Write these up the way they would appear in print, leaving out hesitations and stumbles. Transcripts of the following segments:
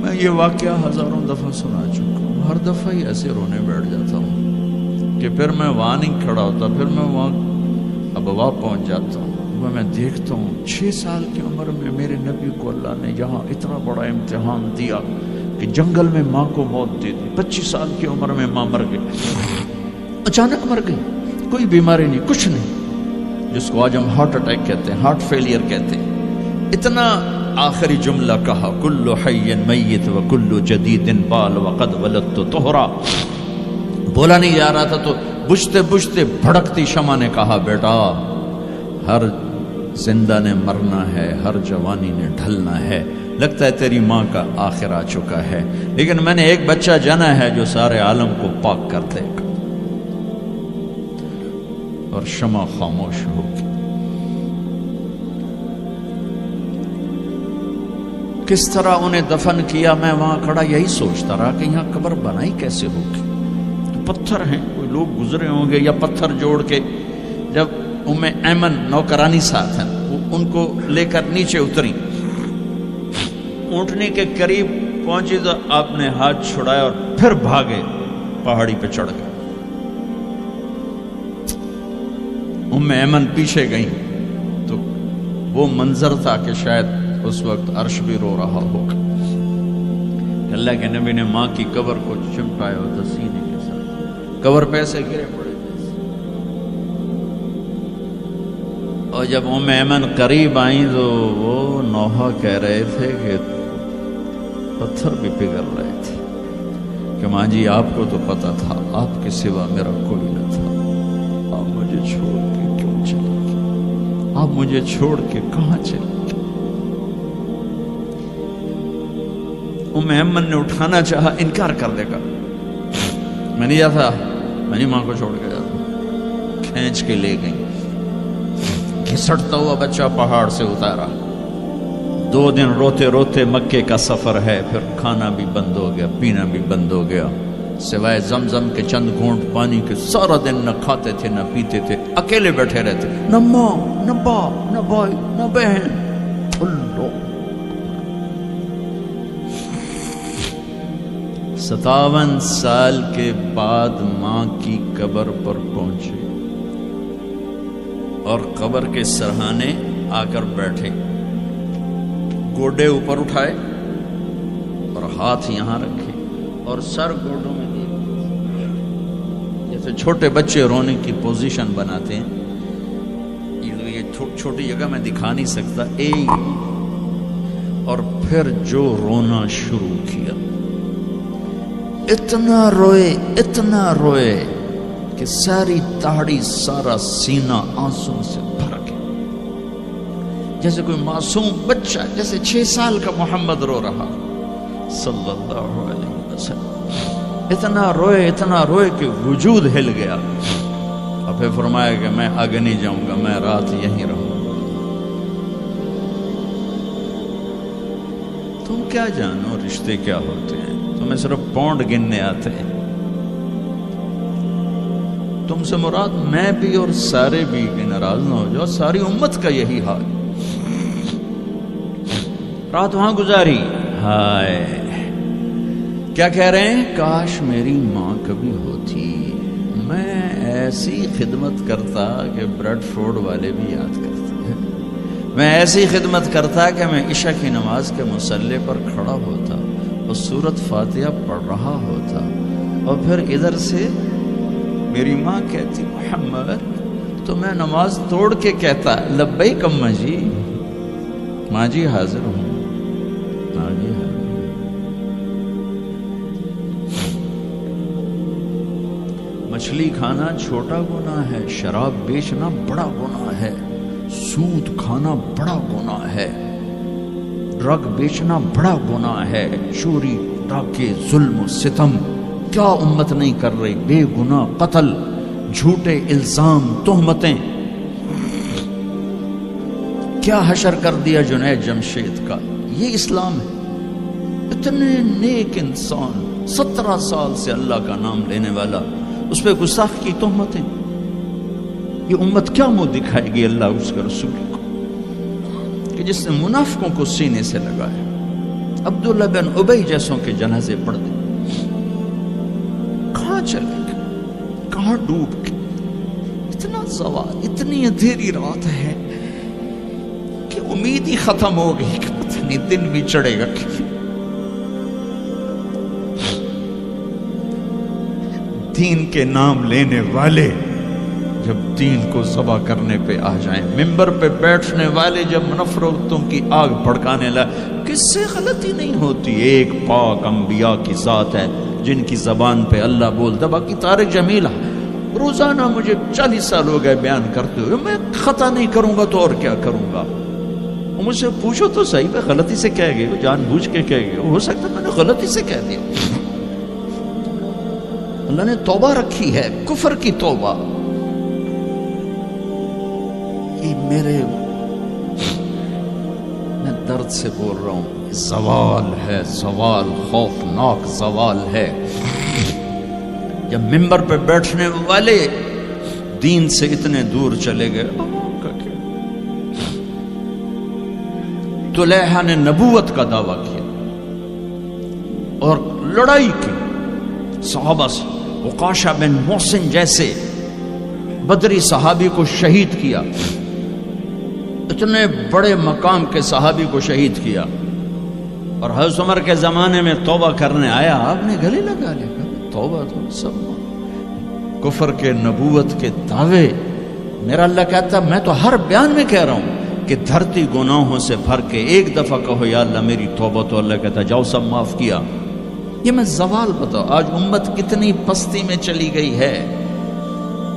میں یہ واقعہ ہزاروں دفعہ سنا چکا ہوں، ہر دفعہ ہی ایسے رونے بیٹھ جاتا ہوں کہ پھر میں وہاں نہیں کھڑا ہوتا، پھر میں وہاں ابوا پہنچ جاتا ہوں، میں دیکھتا ہوں 6 سال کی عمر میں میرے نبی کو اللہ نے یہاں اتنا بڑا امتحان دیا کہ جنگل میں ماں کو موت دے دی، 25 سال کی عمر میں ماں مر گئی، اچانک مر گئی، کوئی بیماری نہیں، کچھ نہیں، جس کو آج ہم ہارٹ اٹیک کہتے ہیں، ہارٹ فیلئر کہتے ہیں۔ اتنا آخری جملہ کہا، کل حی میت و کل جدید بال وقد ولدت طہرا، بولا نہیں جا رہا تھا تو بجھتے بجھتے بھڑکتی شمع نے کہا، بیٹا ہر زندہ نے مرنا ہے، ہر جوانی نے ڈھلنا ہے، لگتا ہے تیری ماں کا آخر آ چکا ہے، لیکن میں نے ایک بچہ جنا ہے جو سارے عالم کو پاک کر دے گا۔ اور شمع خاموش ہوگی۔ کس طرح انہیں دفن کیا، میں وہاں کھڑا یہی سوچتا رہا کہ یہاں قبر بنائی کیسے ہوگی، پتھر ہیں، کوئی لوگ گزرے ہوں گے یا پتھر جوڑ کے۔ جب ام ایمن نوکرانی ساتھ ہیں، وہ ان کو لے کر نیچے اتری، اونٹنے کے قریب پہنچی تو آپ نے ہاتھ چھڑایا اور پھر بھاگے، پہاڑی پہ چڑھ گئے۔ ام ایمن پیچھے گئیں تو وہ منظر تھا کہ شاید اس وقت عرش بھی رو رہا ہوگا۔ اللہ کے نبی نے ماں کی قبر کو چمٹایا ہوتا سینے کے ساتھ، قبر پہ سے گرے پڑے۔ اور جب ام ایمن قریب آئیں تو وہ نوحہ کہہ رہے تھے کہ پتھر بھی پگھل رہے تھے کہ ماں جی آپ کو تو پتا تھا آپ کے سوا میرا کوئی نہ تھا، آپ مجھے چھوڑ کے کیوں چلے گئے، آپ مجھے چھوڑ کے کہاں چلے گئے۔ ام ایمن نے اٹھانا چاہا، انکار کر دے گا، میں نہیں جاتا، میں نہیں ماں کو چھوڑ کے جاتا، کھینچ کے لے گئی، گھسٹتا ہوا بچہ پہاڑ سے اتارا۔ 2 دن روتے روتے مکے کا سفر ہے، پھر کھانا بھی بند ہو گیا، پینا بھی بند ہو گیا، سوائے زمزم کے چند گھونٹ پانی کے سارا دن نہ کھاتے تھے نہ پیتے تھے، اکیلے بیٹھے رہتے، نہ ماں نہ باپ نہ بھائی نہ بہن، اللہ۔ 57 سال کے بعد ماں کی قبر پر پہنچے اور قبر کے سرہانے آ کر بیٹھے، گوڈے اوپر اٹھائے اور ہاتھ یہاں رکھے اور سر گوڈوں میں دے، جیسے چھوٹے بچے رونے کی پوزیشن بناتے ہیں، یہ چھوٹی جگہ میں دکھا نہیں سکتا، اور پھر جو رونا شروع کیا، اتنا روئے کہ ساری داڑھی سارا سینہ آنسوں سے بھر گیا، جیسے کوئی معصوم بچہ، جیسے 6 سال کا محمد رو رہا صلی اللہ علیہ وسلم، اتنا روئے کہ وجود ہل گیا، اور پھر فرمایا کہ میں آگے نہیں جاؤں گا، میں رات یہیں رہوں گا۔ تم کیا جانو رشتے کیا ہوتے ہیں، تمہیں صرف پونڈ گننے آتے ہیں، تم سے مراد میں بھی اور سارے بھی، کہ ناراض نہ ہو جاؤ، ساری امت کا یہی حال۔ رات وہاں گزاری، ہائے کیا کہہ رہے ہیں، کاش میری ماں کبھی ہوتی، میں ایسی خدمت کرتا کہ بریڈ فورڈ والے بھی یاد کرتے ہیں، میں ایسی خدمت کرتا کہ میں عشاء کی نماز کے مصلی پر کھڑا ہوتا اور سورۃ فاتحہ پڑھ رہا ہوتا، اور پھر ادھر سے میری ماں کہتی محمد، تو میں نماز توڑ کے کہتا لبیک اماں جی، ماں جی حاضر ہوں، ماں جی حاضر۔ مچھلی کھانا چھوٹا گناہ ہے، شراب بیچنا بڑا گناہ ہے، سود کھانا بڑا گناہ ہے، ڈرگ بیچنا بڑا گناہ ہے، چوری ڈاکے ظلم و ستم کیا امت نہیں کر رہی، بے گناہ قتل، جھوٹے الزام تہمتیں، کیا حشر کر دیا جنید جمشید کا، یہ اسلام ہے۔ اتنے نیک انسان، 17 سال سے اللہ کا نام لینے والا، اس پہ گستاخ کی تہمتیں، یہ امت کیا منہ دکھائے گی اللہ اس کے رسول کو، کہ جس نے منافقوں کو سینے سے لگایا۔ عبداللہ بن ابی جیسوں کے جنازے پڑھ دیں. کہاں چلے گئے, کہاں ڈوب گئے؟ اتنا زوال, اتنی اندھیری رات ہے کہ امید ہی ختم ہو گئی کہ پتہ نہیں دن بھی چڑھے گا. دین کے نام لینے والے جب دین کو ذبح کرنے پہ آ جائیں, ممبر پہ بیٹھنے والے جب نفرتوں کی آگ بھڑکانے لائے, کس سے غلطی نہیں ہوتی. ایک پاک انبیاء کی ذات ہے جن کی زبان پہ اللہ بولتا. باقی طارق جمیل روزانہ مجھے 40 سال ہو گئے بیان کرتے ہوئے, میں خطا نہیں کروں گا تو اور کیا کروں گا. مجھ سے پوچھو تو صحیح, میں غلطی سے کہہ گئے, جان بوجھ کے کہہ گئے, ہو سکتا ہے میں نے غلطی سے کہہ دیا. اللہ نے توبہ رکھی ہے, کفر کی توبہ. یہ میں درد سے بول رہا ہوں, زوال ہے, زوال خوفناک زوال ہے. جب ممبر پہ بیٹھنے والے دین سے اتنے دور چلے گئے. طلیحہ نے نبوت کا دعویٰ کیا اور لڑائی کی صحابہ سے. عکاشہ بن محسن جیسے بدری صحابی کو شہید کیا, اتنے بڑے مقام کے صحابی کو شہید کیا. اور حضرت عمر کے زمانے میں توبہ کرنے آیا, آپ نے گلے لگا لیا, توبہ تو سب کفر کے نبوت کے دعوے. میرا اللہ کہتا میں تو ہر بیان میں کہہ رہا ہوں کہ دھرتی گناہوں سے بھر کے ایک دفعہ کہو یا اللہ میری توبہ, تو اللہ کہتا جاؤ سب معاف کیا. یہ میں زوال بتاؤ, آج امت کتنی پستی میں چلی گئی ہے,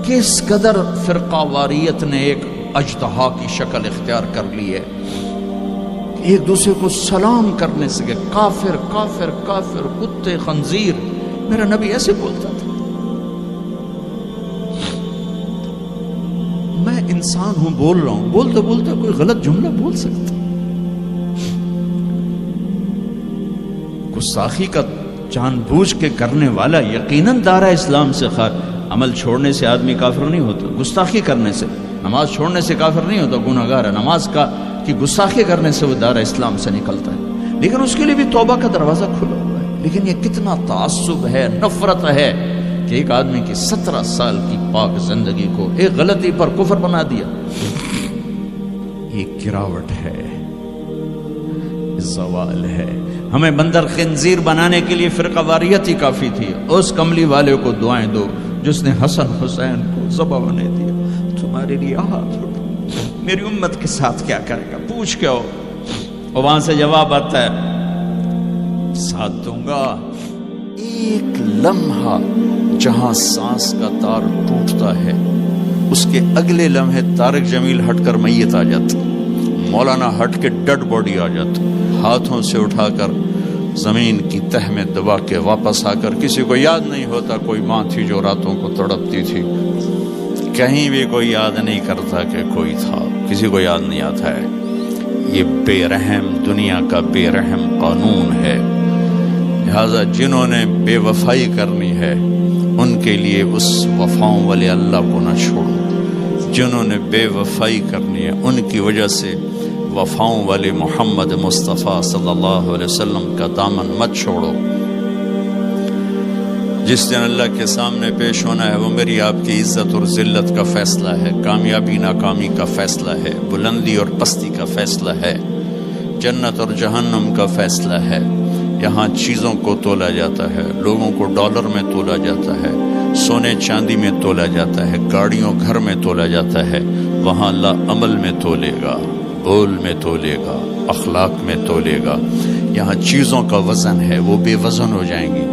کس قدر فرقہ واریت نے ایک اجتہا کی شکل اختیار کر لی ہے. ایک دوسرے کو سلام کرنے سے کہ کافر کافر کافر, کتے خنزیر. میرا نبی ایسے بولتا تھا. میں انسان ہوں, بول رہا ہوں, بولتے بولتے کوئی غلط جملہ بول سکتا. گستاخی کا جان بوجھ کے کرنے والا یقیناً دارہ اسلام سے عمل چھوڑنے سے آدمی کافر نہیں ہوتا, گستاخی کرنے سے, نماز چھوڑنے سے کافر نہیں ہوتا, گناہگار ہے. نماز کی گستاخی کرنے سے وہ دارہ اسلام سے نکلتا ہے, لیکن اس کے لیے بھی توبہ کا دروازہ کھلا ہوا ہے. لیکن یہ کتنا تعصب ہے, نفرت ہے کہ ایک آدمی کی 17 سال کی پاک زندگی کو ایک غلطی پر کفر بنا دیا. یہ گراوٹ ہے, زوال ہے. ہمیں بندر خنزیر بنانے کے لیے فرقہ واریت ہی کافی تھی. اس کملی والے کو دعائیں دو جس نے حسن حسین کو ذبح ہونے دیا. تمہارے لیے ہاتھ اٹھو, میری امت کے ساتھ کیا کرے گا, پوچھ کے ہو. اور وہاں سے جواب آتا ہے ساتھ دوں گا. ایک لمحہ جہاں سانس کا تار ٹوٹتا ہے, اس کے اگلے لمحے طارق جمیل ہٹ کر میت آ جاتا, مولانا ہٹ کے ڈیڈ باڈی آ جاتا, ہاتھوں سے اٹھا کر زمین کی تہ میں دبا کے واپس آ کر. کسی کو یاد نہیں ہوتا کوئی ماں تھی جو راتوں کو تڑپتی تھی, کہیں بھی کوئی یاد نہیں کرتا کہ کوئی تھا, کسی کو یاد نہیں آتا ہے. یہ بے رحم دنیا کا بے رحم قانون ہے. لہذا جنہوں نے بے وفائی کرنی ہے ان کے لیے اس وفاؤں والے اللہ کو نہ چھوڑو. جنہوں نے بے وفائی کرنی ہے ان کی وجہ سے وفاؤں والے محمد مصطفیٰ صلی اللہ علیہ وسلم کا دامن مت چھوڑو. جس دن اللہ کے سامنے پیش ہونا ہے وہ میری آپ کی عزت اور ذلت کا فیصلہ ہے, کامیابی ناکامی کا فیصلہ ہے, بلندی اور پستی کا فیصلہ ہے, جنت اور جہنم کا فیصلہ ہے. یہاں چیزوں کو تولا جاتا ہے, لوگوں کو ڈالر میں تولا جاتا ہے, سونے چاندی میں تولا جاتا ہے, گاڑیوں گھر میں تولا جاتا ہے. وہاں اللہ عمل میں تولے گا, بول میں تولے گا, اخلاق میں تولے گا. یہاں چیزوں کا وزن ہے, وہ بے وزن ہو جائیں گی.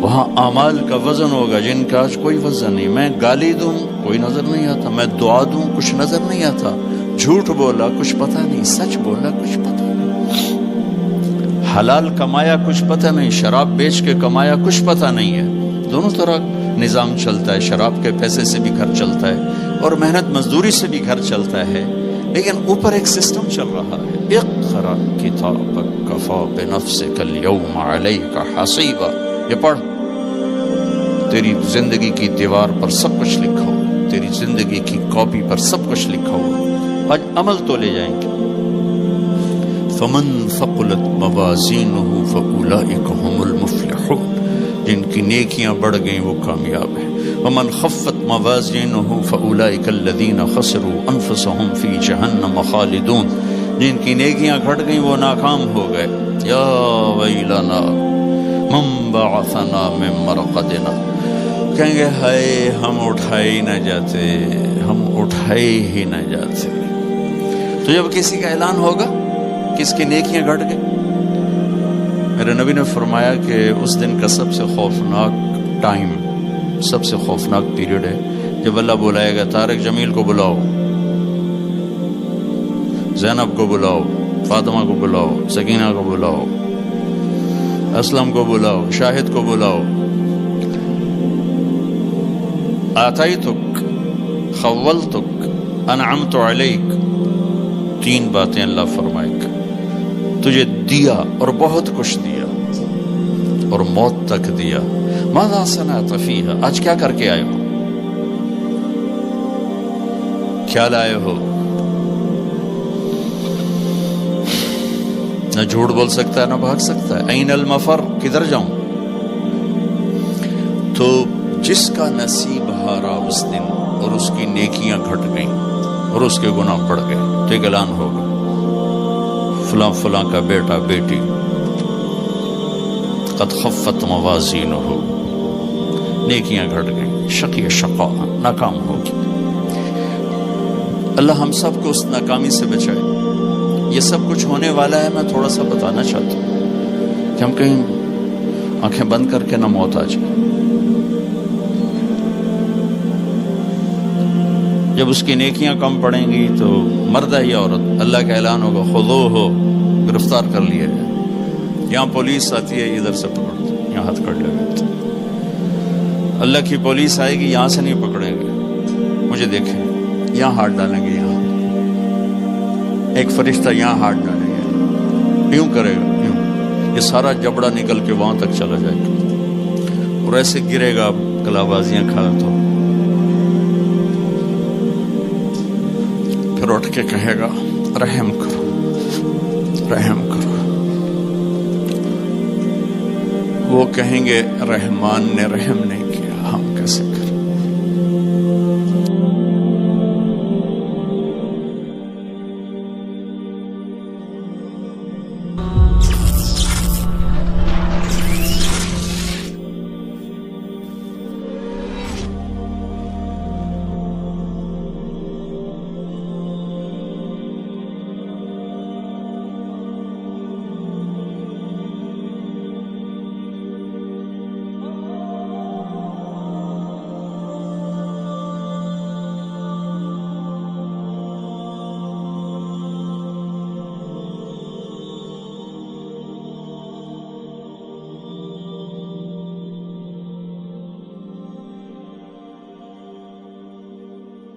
وہاں اعمال کا وزن ہوگا جن کا آج کوئی وزن نہیں. میں گالی دوں کوئی نظر نہیں آتا, میں دعا دوں کچھ نظر نہیں آتا, جھوٹ بولا کچھ پتہ نہیں, سچ بولا کچھ پتہ نہیں, حلال کمایا کچھ پتہ نہیں, شراب بیچ کے کمایا کچھ پتہ نہیں ہے. دونوں طرح نظام چلتا ہے, شراب کے پیسے سے بھی گھر چلتا ہے اور محنت مزدوری سے بھی گھر چلتا ہے, لیکن اوپر ایک سسٹم چل رہا ہے. اقرأ کتابک کفی بنفسک اليوم علیک حسیبا. یہ پڑھ, تیری زندگی کی دیوار پر سب کچھ لکھا ہو, تیری زندگی کی کاپی پر سب کچھ لکھا ہو. آج عمل تو لے جائیں گے. فمن ثقلت موازینہ فاولئک هم المفلحون، جن کی نیکیاں بڑھ گئیں وہ کامیاب ہیں۔ ومن خفت موازینہ فاولئک الذین خسروا انفسهم فی جہنم خالدون، جن کی نیکیاں گھٹ گئیں وہ ناکام ہو گئے۔ یا ویلنا من بعثنا من مرقدنا، کہیں گے ہائے ہم اٹھائے ہی نہ جاتے، ہم اٹھائے ہی نہ جاتے۔ تو جب کسی کا اعلان ہوگا کس کی نیکیاں گھٹ گئی، میرے نبی نے فرمایا کہ اس دن کا سب سے خوفناک ٹائم، سب سے خوفناک پیریڈ ہے جب اللہ بلائے گا طارق جمیل کو بلاؤ، زینب کو بلاؤ، فاطمہ کو بلاؤ، سکینہ کو بلاؤ، اسلم کو بلاؤ، شاہد کو بلاؤ، آتیتک، خولتک، انعمت علیک، تین باتیں اللہ فرمائے گا، تجھے دیا اور بہت کچھ دیا اور موت تک دیا۔ ماذا صنعت فیہا، آج کیا کر کے آئے ہو، کیا لائے ہو؟ نہ جھوٹ بول سکتا ہے نہ بھاگ سکتا ہے۔ این المفر، کدھر جاؤں؟ تو جس کا نصیب ہارا اس دن اور اس کی نیکیاں گھٹ گئیں اور اس کے گناہ بڑھ گئے تو ایک اعلان ہوگا، فلاں فلاں کا بیٹا بیٹی قد خفت موازینہ، نیکیاں گھٹ گئیں، شقی شقا، ناکام ہوگی۔ اللہ ہم سب کو اس ناکامی سے بچائے۔ یہ سب کچھ ہونے والا ہے، میں تھوڑا سا بتانا چاہتا ہوں کہ ہم کہیں آنکھیں بند کر کے نہ موت آ جائے۔ جب اس کی نیکیاں کم پڑیں گی تو مرد ہے یا عورت، اللہ کا اعلان ہوگا خذوہ، گرفتار کر لیا جائے۔ یہاں پولیس آتی ہے، ادھر سے پکڑتے، یہاں ہاتھ کر لگاتے۔ اللہ کی پولیس آئے گی، یہاں سے نہیں پکڑیں گے، مجھے دیکھیں، یہاں ہاتھ ڈالیں گے، یہاں ایک فرشتہ یہاں ہاتھ ڈالیں گے، یوں کرے گا، یوں، یہ سارا جبڑا نکل کے وہاں تک چلا جائے گا اور ایسے گرے گا کلابازیاں کھا تو پھر اٹھ کے کہے گا رحم کرو، رحم کرو۔ وہ کہیں گے رحمان نے رحم نہیں